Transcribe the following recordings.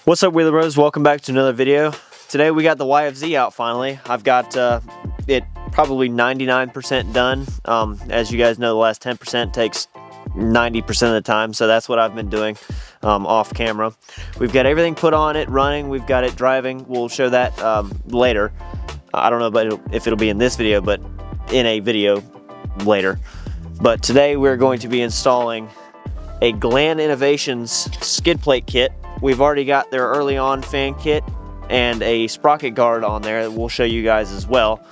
What's up, Wheeler Bros? Welcome back to another video. Today we got the YFZ out finally. I've got it probably 99% done. As you guys know, the last 10% takes 90% of the time, so that's what I've been doing off camera. We've got everything put on it, running. We've got it driving. We'll show that later. I don't know if it'll be in this video, but in a video later. But today we're going to be installing a Glann Innovations skid plate kit. We've already got their early on fan kit and a sprocket guard on there that we'll show you guys as well.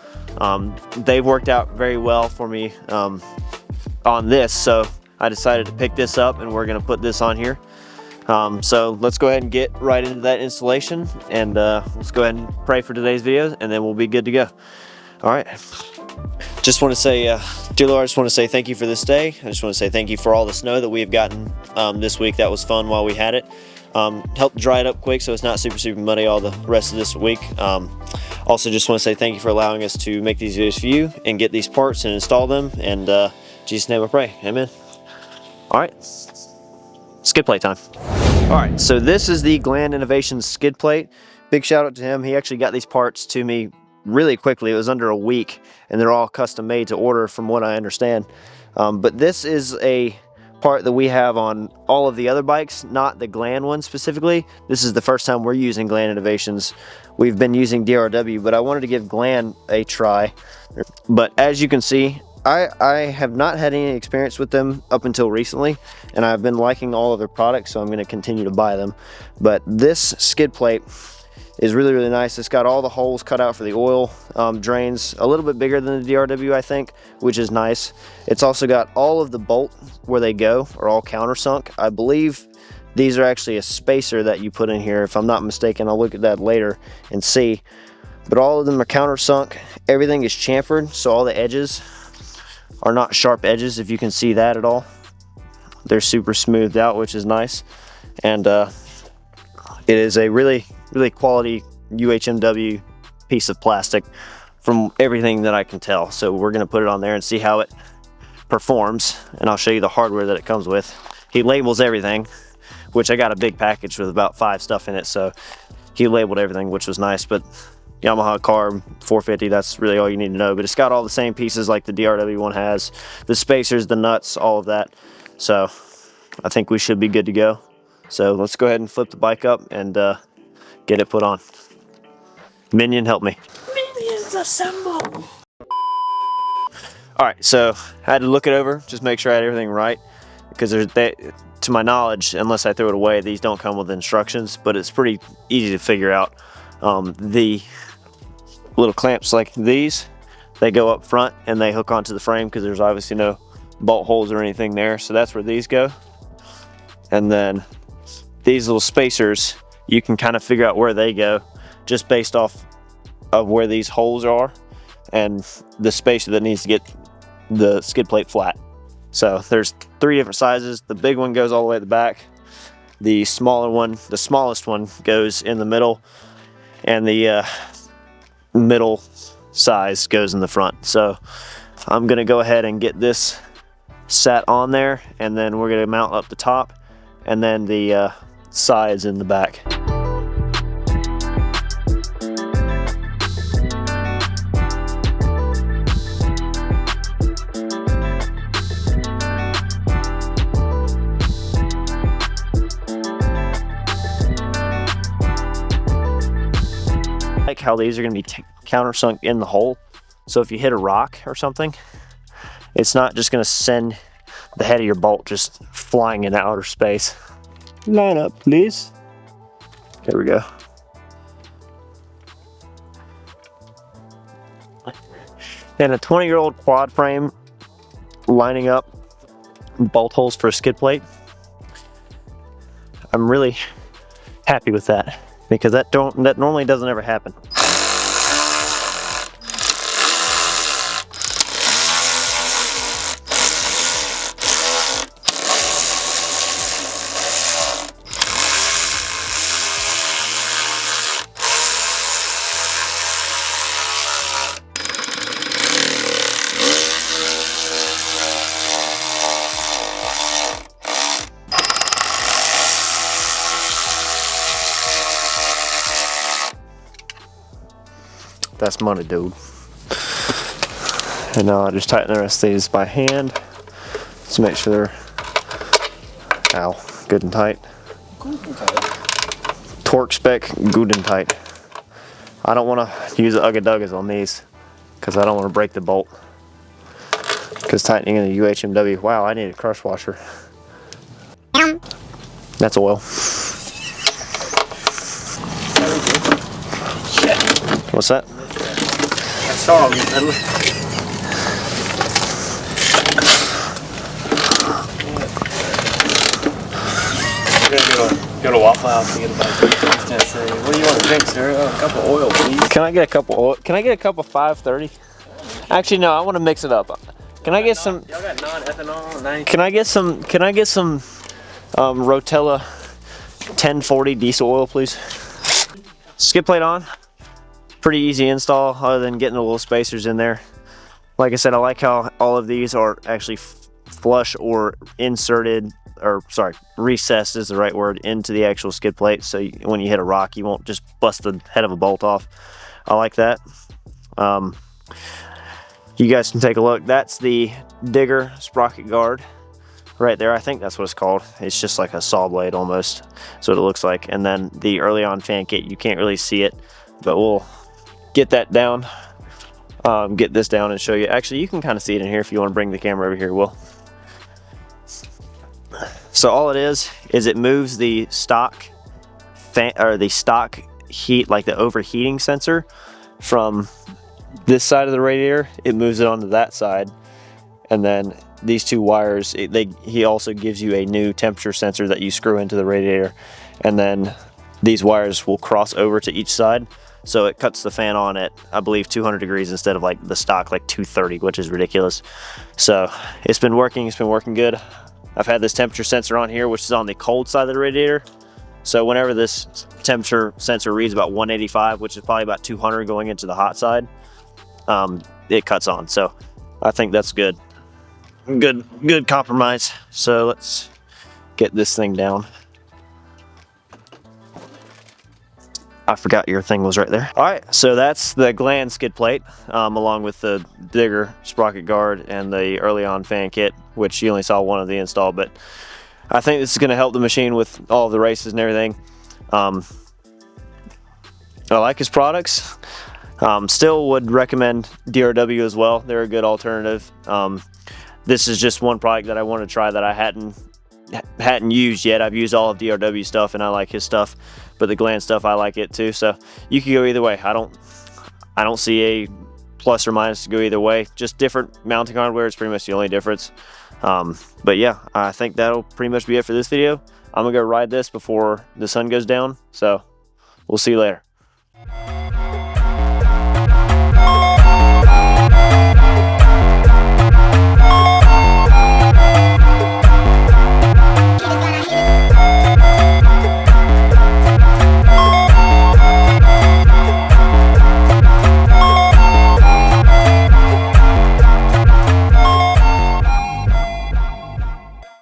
They've worked out very well for me on this, so I decided to pick this up and we're gonna put this on here. So let's go ahead and get right into that installation, and let's go ahead and pray for today's video, and then we'll be good to go. All right. Just want to say, dear Lord, I just want to say thank you for this day. I just want to say thank you for all the snow that we've gotten this week. That was fun while we had it. Helped dry it up quick so it's not super muddy all the rest of this week. Also just want to say thank you for allowing us to make these videos for you and get these parts and install them. And in Jesus' name I pray, amen. All right, skid plate time. All right, so this is the Glann Innovations skid plate. Big shout out to him. He actually got these parts to me really quickly. It was under a week, and they're all custom made to order from what I understand. But this is a part that we have on all of the other bikes, not the Glann one specifically. This is the first time we're using Glann Innovations. We've been using DRW, but I wanted to give Glann a try. But as you can see, I have not had any experience with them up until recently, and I've been liking all of their products, so I'm going to continue to buy them. But this skid plate is really nice. It's got all the holes cut out for the oil drains, a little bit bigger than the DRW, I think, which is nice. It's also got all of the bolt where they go are all countersunk. I believe these are actually a spacer that you put in here, if I'm not mistaken. I'll look at that later and see. But all of them are countersunk. Everything is chamfered, so all the edges are not sharp edges, if you can see that at all. They're super smoothed out, which is nice. And it is a really quality UHMW piece of plastic from everything that I can tell. So we're gonna put it on there and see how it performs, and I'll show you the hardware that it comes with. He labels everything, which I got a big package with about 5 stuff in it, so he labeled everything, which was nice. But Yamaha carb 450, that's really all you need to know. But it's got all the same pieces like the DRW one has, the spacers, the nuts, all of that. So I think we should be good to go. So let's go ahead and flip the bike up and get it put on. Minion, help me. Minions assemble! All right, so I had to look it over, just make sure I had everything right, because to my knowledge, unless I throw it away, these don't come with instructions, but it's pretty easy to figure out. The little clamps like these, they go up front and they hook onto the frame because there's obviously no bolt holes or anything there, so that's where these go. And then these little spacers, you can kind of figure out where they go just based off of where these holes are and the spacer that needs to get the skid plate flat. So there's 3 different sizes. The big one goes all the way at the back. The smaller one, the smallest one, goes in the middle, and the middle size goes in the front. So I'm gonna go ahead and get this set on there, and then we're gonna mount up the top and then the sides in the back. Like how these are going to be countersunk in the hole, so if you hit a rock or something, it's not just going to send the head of your bolt just flying into outer space. Line up, please. There we go. And a 20-year-old quad frame lining up bolt holes for a skid plate. I'm really happy with that, because that normally doesn't ever happen. That's money, dude. And now I just tighten the rest of these by hand. Just make sure they're, good and tight. Torque spec, good and tight. I don't want to use the ugga-duggas on these because I don't want to break the bolt. Because tightening in the UHMW, wow, I need a crush washer. That's oil. What's that? I saw him. Go to Waffle House and get a bite. What do you want to drink, sir? Oh, a cup of oil, please. Can I get a cup of oil? Can I get a cup of 530? Actually, no. I want to mix it up. Can I get some? Y'all got non-ethanol. Nice. Can I get some? Can I get some Rotella 1040 diesel oil, please? Skid plate on. Pretty easy install, other than getting the little spacers in there. Like I said, I like how all of these are actually flush or inserted, or sorry, recessed is the right word, into the actual skid plate. So when you hit a rock, you won't just bust the head of a bolt off. I like that. You guys can take a look. That's the digger sprocket guard right there. I think that's what it's called. It's just like a saw blade almost. That's what it looks like. And then the early on fan kit, you can't really see it, but we'll get that down. Get this down and show you. Actually, you can kind of see it in here if you want to bring the camera over here, Will. So all it is it moves the stock fan, or the stock heat, like the overheating sensor, from this side of the radiator. It moves it onto that side, and then these two wires, he also gives you a new temperature sensor that you screw into the radiator, and then these wires will cross over to each side, so it cuts the fan on at, I believe, 200 degrees instead of like the stock like 230, which is ridiculous. So it's been working good. I've had this temperature sensor on here, which is on the cold side of the radiator. So whenever this temperature sensor reads about 185, which is probably about 200 going into the hot side, it cuts on. So I think that's good compromise. So let's get this thing down. I forgot your thing was right there. All right, so that's the Glann skid plate, along with the digger sprocket guard and the early on fan kit, which you only saw one of the install, but I think this is gonna help the machine with all of the races and everything. I like his products. Still would recommend DRW as well. They're a good alternative. This is just one product that I want to try that I hadn't used yet. I've used all of DRW stuff and I like his stuff, but the Glann stuff, I like it too. So you can go either way. I don't see a plus or minus to go either way. Just different mounting hardware is pretty much the only difference. But yeah, I think that'll pretty much be it for this video. I'm gonna go ride this before the sun goes down. So we'll see you later.